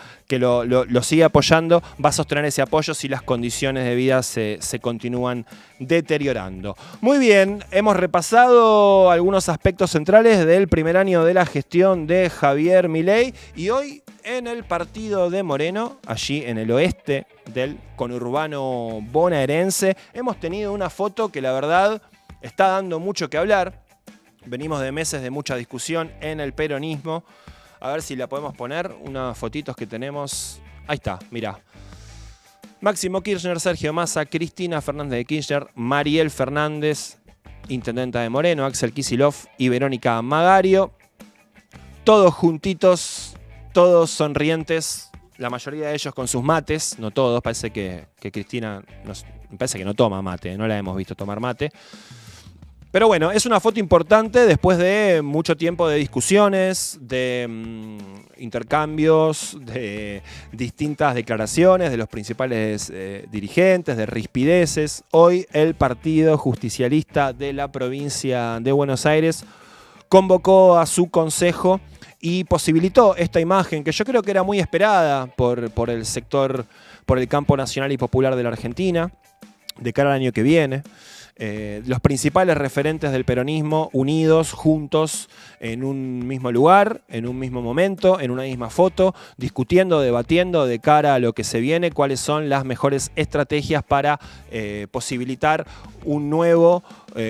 [SPEAKER 1] sigue apoyando, va a sostener ese apoyo si las condiciones de vida se continúan deteriorando? Muy bien, hemos repasado algunos aspectos centrales del primer año de la gestión de Javier Milei y hoy en el partido de Moreno, allí en el oeste del conurbano bonaerense, hemos tenido una foto que la verdad está dando mucho que hablar. Venimos de meses de mucha discusión en el peronismo. A ver si la podemos poner, unas fotitos que tenemos. Ahí está, mirá. Máximo Kirchner, Sergio Massa, Cristina Fernández de Kirchner, Mariel Fernández, intendenta de Moreno, Axel Kicillof y Verónica Magario. Todos juntitos, todos sonrientes, la mayoría de ellos con sus mates, no todos, parece que Cristina, me parece que no toma mate, no la hemos visto tomar mate. Pero bueno, es una foto importante después de mucho tiempo de discusiones, de intercambios, de distintas declaraciones de los principales dirigentes, de rispideces. Hoy el Partido Justicialista de la provincia de Buenos Aires convocó a su consejo y posibilitó esta imagen que yo creo que era muy esperada por el sector, por el campo nacional y popular de la Argentina, de cara al año que viene. Los principales referentes del peronismo unidos, juntos, en un mismo lugar, en un mismo momento, en una misma foto, discutiendo, debatiendo de cara a lo que se viene, cuáles son las mejores estrategias para posibilitar un nuevo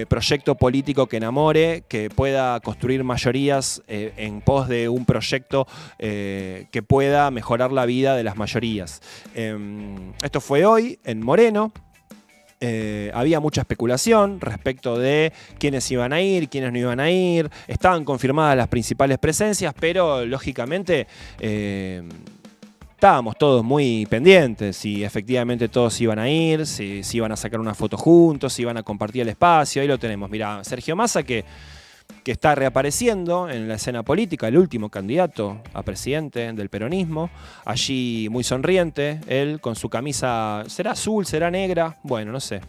[SPEAKER 1] proyecto político que enamore, que pueda construir mayorías en pos de un proyecto que pueda mejorar la vida de las mayorías. Esto fue hoy en Moreno. Había mucha especulación respecto de quiénes iban a ir, quiénes no iban a ir. Estaban confirmadas las principales presencias, pero lógicamente estábamos todos muy pendientes si efectivamente todos iban a ir, si iban a sacar una foto juntos, si iban a compartir el espacio. Ahí lo tenemos. Mirá, Sergio Massa que está reapareciendo en la escena política, el último candidato a presidente del peronismo, allí muy sonriente, él con su camisa, ¿será azul, será negra? Bueno, no sé,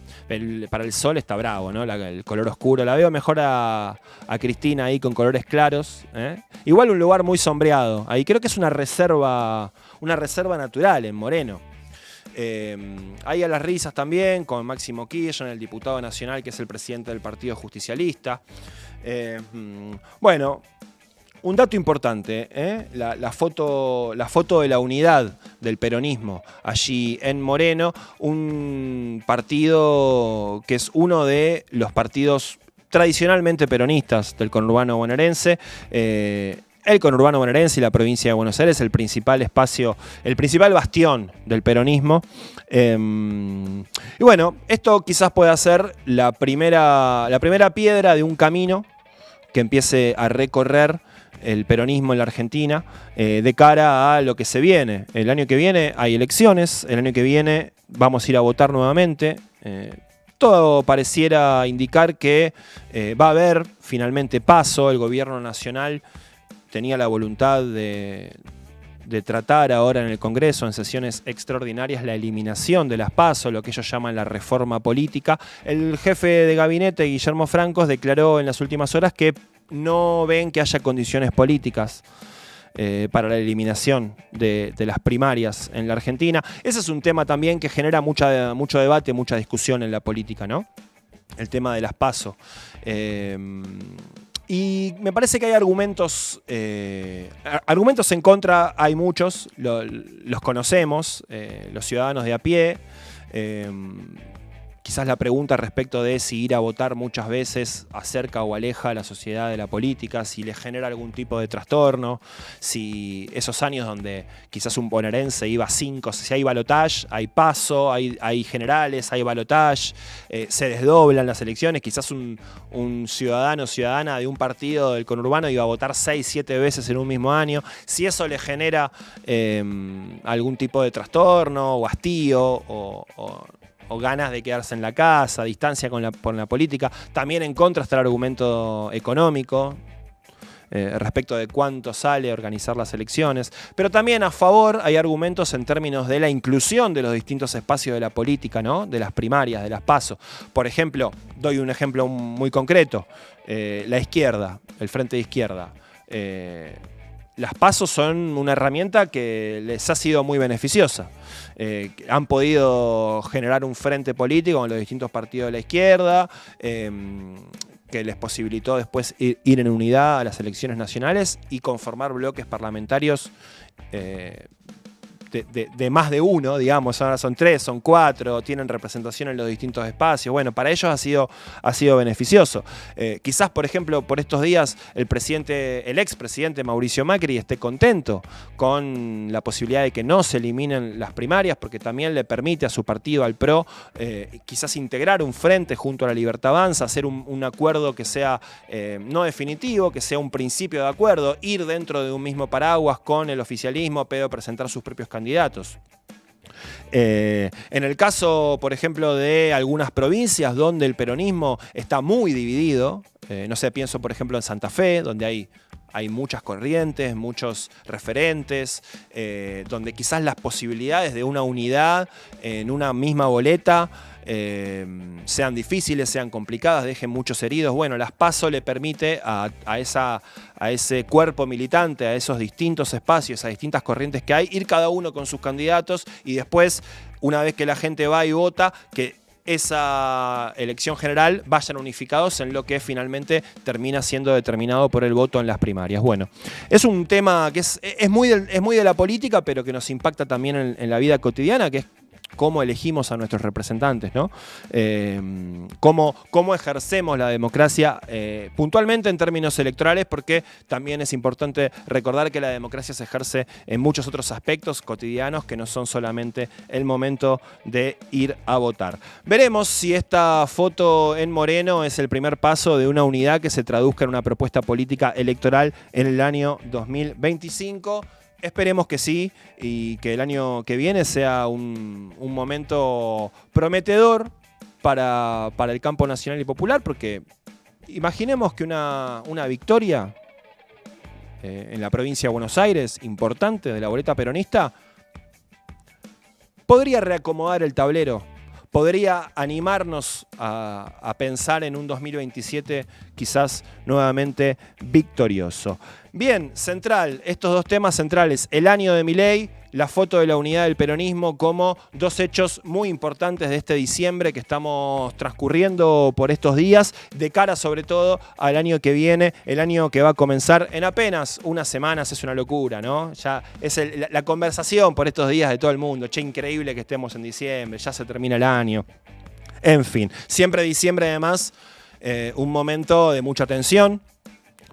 [SPEAKER 1] para el sol está bravo, ¿no? El color oscuro, la veo mejor a Cristina ahí con colores claros, ¿eh? Igual un lugar muy sombreado, ahí creo que es una reserva natural en Moreno. Hay a las risas también con Máximo Kirchner, el diputado nacional que es el presidente del Partido Justicialista. Bueno, un dato importante, la foto de la unidad del peronismo allí en Moreno, un partido que es uno de los partidos tradicionalmente peronistas del conurbano bonaerense. El conurbano bonaerense y la provincia de Buenos Aires, el principal espacio, el principal bastión del peronismo. Y bueno, esto quizás pueda ser la primera piedra de un camino que empiece a recorrer el peronismo en la Argentina de cara a lo que se viene. El año que viene hay elecciones, el año que viene vamos a ir a votar nuevamente. Todo pareciera indicar que va a haber finalmente PASO. El gobierno nacional tenía la voluntad de tratar ahora en el Congreso, en sesiones extraordinarias, la eliminación de las PASO, lo que ellos llaman la reforma política. El jefe de gabinete, Guillermo Francos, declaró en las últimas horas que no ven que haya condiciones políticas para la eliminación de las primarias en la Argentina. Ese es un tema también que genera mucho debate, mucha discusión en la política, ¿no? El tema de las PASO. Y me parece que hay argumentos en contra, hay muchos, los conocemos, los ciudadanos de a pie. Quizás la pregunta respecto de si ir a votar muchas veces acerca o aleja a la sociedad de la política, si le genera algún tipo de trastorno, si esos años donde quizás un bonaerense iba a 5, si hay balotaje, hay PASO, hay generales, hay balotaje, se desdoblan las elecciones, quizás un ciudadano o ciudadana de un partido del conurbano iba a votar 6, 7 veces en un mismo año, si eso le genera algún tipo de trastorno o hastío o ganas de quedarse en la casa, distancia con la política. También en contra está el argumento económico respecto de cuánto sale organizar las elecciones. Pero también a favor hay argumentos en términos de la inclusión de los distintos espacios de la política, ¿no? De las primarias, de las PASO. Por ejemplo, doy un ejemplo muy concreto. La izquierda, el Frente de Izquierda. Las PASO son una herramienta que les ha sido muy beneficiosa. Han podido generar un frente político con los distintos partidos de la izquierda, que les posibilitó después ir en unidad a las elecciones nacionales y conformar bloques parlamentarios de más de uno, digamos, ahora son 3, son 4, tienen representación en los distintos espacios. Bueno, para ellos ha sido beneficioso. Quizás, por ejemplo, por estos días el expresidente Mauricio Macri esté contento con la posibilidad de que no se eliminen las primarias, porque también le permite a su partido, al PRO, quizás integrar un frente junto a la Libertad Avanza, hacer un acuerdo que sea no definitivo, que sea un principio de acuerdo, ir dentro de un mismo paraguas con el oficialismo, pero presentar sus propios candidatos. En el caso, por ejemplo, de algunas provincias donde el peronismo está muy dividido, no sé, pienso por ejemplo en Santa Fe, donde hay muchas corrientes, muchos referentes, donde quizás las posibilidades de una unidad en una misma boleta sean difíciles, sean complicadas, dejen muchos heridos. Bueno, las PASO le permite a ese cuerpo militante, a esos distintos espacios, a distintas corrientes que hay, ir cada uno con sus candidatos y después, una vez que la gente va y vota, que esa elección general vayan unificados en lo que finalmente termina siendo determinado por el voto en las primarias. Bueno, es un tema que es muy de la política, pero que nos impacta también en la vida cotidiana, que es cómo elegimos a nuestros representantes, ¿no? Cómo ejercemos la democracia puntualmente en términos electorales, porque también es importante recordar que la democracia se ejerce en muchos otros aspectos cotidianos que no son solamente el momento de ir a votar. Veremos si esta foto en moreno es el primer paso de una unidad que se traduzca en una propuesta política electoral en el año 2025. Esperemos que sí, y que el año que viene sea un momento prometedor para el campo nacional y popular, porque imaginemos que una victoria en la provincia de Buenos Aires, importante, de la boleta peronista, podría reacomodar el tablero, podría animarnos a pensar en un 2027 quizás nuevamente victorioso. Bien, central, estos dos temas centrales, el año de Milei, la foto de la unidad del peronismo, como dos hechos muy importantes de este diciembre que estamos transcurriendo por estos días, de cara sobre todo al año que viene, el año que va a comenzar en apenas unas semanas. Es una locura, ¿no? Ya es la conversación por estos días de todo el mundo. Che, increíble que estemos en diciembre, ya se termina el año. En fin, siempre diciembre además, un momento de mucha tensión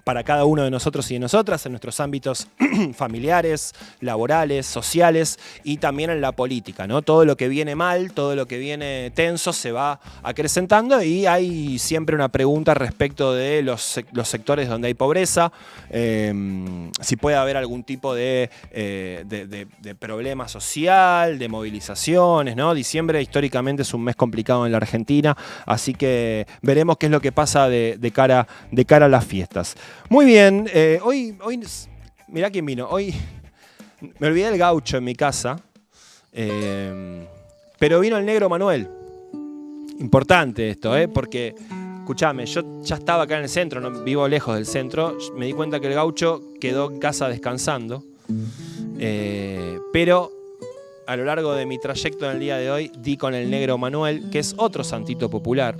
[SPEAKER 1] para cada uno de nosotros y de nosotras en nuestros ámbitos familiares, laborales, sociales y también en la política, ¿no? Todo lo que viene mal, todo lo que viene tenso se va acrecentando y hay siempre una pregunta respecto de los sectores donde hay pobreza, si puede haber algún tipo de problema social, de movilizaciones, ¿no? Diciembre históricamente es un mes complicado en la Argentina, así que veremos qué es lo que pasa de cara a las fiestas. Muy bien, hoy mirá quién vino. Hoy me olvidé del gaucho en mi casa, pero vino el negro Manuel. Importante esto, porque, escuchame, yo ya estaba acá en el centro, no vivo lejos del centro, me di cuenta que el gaucho quedó en casa descansando, pero a lo largo de mi trayecto en el día de hoy di con el negro Manuel, que es otro santito popular.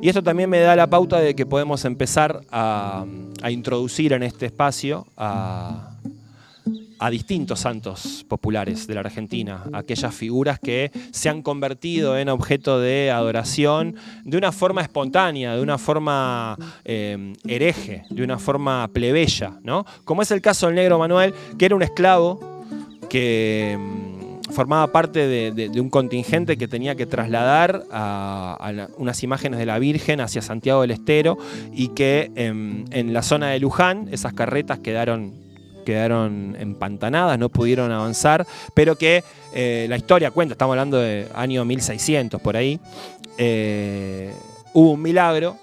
[SPEAKER 1] Y esto también me da la pauta de que podemos empezar a introducir en este espacio a distintos santos populares de la Argentina, aquellas figuras que se han convertido en objeto de adoración de una forma espontánea, de una forma hereje, de una forma plebeya, ¿no? Como es el caso del negro Manuel, que era un esclavo que formaba parte de un contingente que tenía que trasladar unas imágenes de la Virgen hacia Santiago del Estero y que en la zona de Luján esas carretas quedaron empantanadas, no pudieron avanzar, pero que la historia cuenta, estamos hablando de año 1600 por ahí, hubo un milagro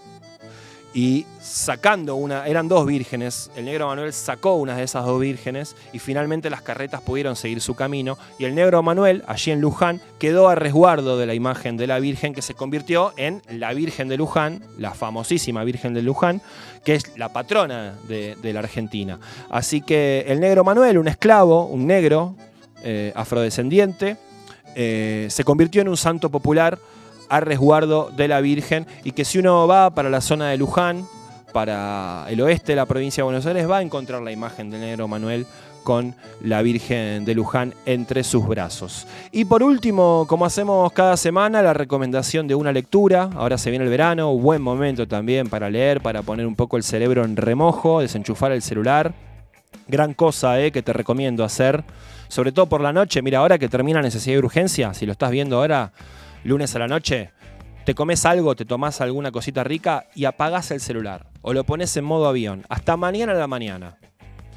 [SPEAKER 1] y sacando eran dos vírgenes, el negro Manuel sacó una de esas dos vírgenes y finalmente las carretas pudieron seguir su camino y el negro Manuel, allí en Luján, quedó a resguardo de la imagen de la Virgen que se convirtió en la Virgen de Luján, la famosísima Virgen de Luján, que es la patrona de la Argentina. Así que el negro Manuel, un esclavo, un negro afrodescendiente, se convirtió en un santo popular a resguardo de la Virgen y que si uno va para la zona de Luján, para el oeste de la provincia de Buenos Aires, va a encontrar la imagen del Negro Manuel con la Virgen de Luján entre sus brazos. Y por último, como hacemos cada semana, la recomendación de una lectura. Ahora se viene el verano, buen momento también para leer, para poner un poco el cerebro en remojo, desenchufar el celular. Gran cosa que te recomiendo hacer, sobre todo por la noche. Mira, ahora que termina Necesidad y Urgencia, si lo estás viendo ahora, lunes a la noche, te comes algo, te tomás alguna cosita rica y apagás el celular o lo pones en modo avión. Hasta mañana a la mañana.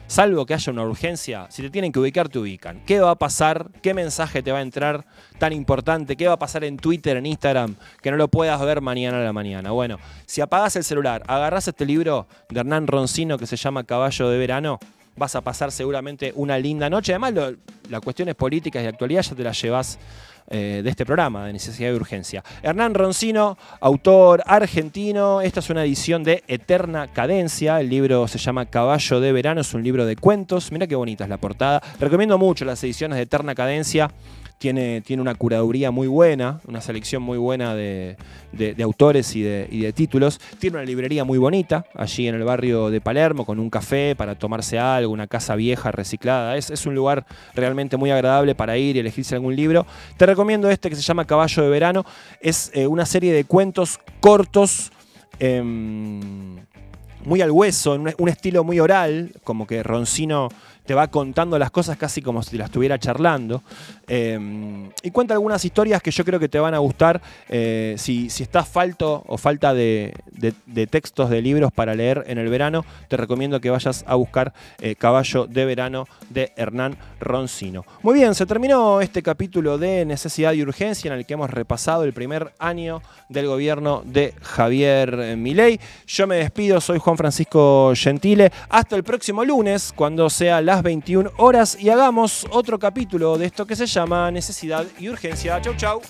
[SPEAKER 1] Salvo que haya una urgencia, si te tienen que ubicar, te ubican. ¿Qué va a pasar? ¿Qué mensaje te va a entrar tan importante? ¿Qué va a pasar en Twitter, en Instagram, que no lo puedas ver mañana a la mañana? Bueno, si apagás el celular, agarrás este libro de Hernán Roncino que se llama Caballo de Verano, vas a pasar seguramente una linda noche. Además, las cuestiones políticas y de actualidad ya te las llevas de este programa de Necesidad y Urgencia. Hernán Roncino, autor argentino. Esta es una edición de Eterna Cadencia. El libro se llama Caballo de Verano, es un libro de cuentos. Mirá qué bonita es la portada. Recomiendo mucho las ediciones de Eterna Cadencia. Tiene una curaduría muy buena, una selección muy buena de autores y de títulos. Tiene una librería muy bonita allí en el barrio de Palermo, con un café para tomarse algo, una casa vieja reciclada. Es un lugar realmente muy agradable para ir y elegirse algún libro. Te recomiendo este que se llama Caballo de Verano. Es una serie de cuentos cortos, muy al hueso, en un estilo muy oral, como que Roncino te va contando las cosas casi como si las estuviera charlando. Y cuenta algunas historias que yo creo que te van a gustar. Si estás falto o falta de textos de libros para leer en el verano, te recomiendo que vayas a buscar Caballo de Verano de Hernán Roncino. Muy bien, se terminó este capítulo de Necesidad y Urgencia en el que hemos repasado el primer año del gobierno de Javier Milei. Yo me despido, soy Juan Francisco Gentile. Hasta el próximo lunes, cuando sea las 21 horas y hagamos otro capítulo de esto que se llama Necesidad y Urgencia. Chau, chau.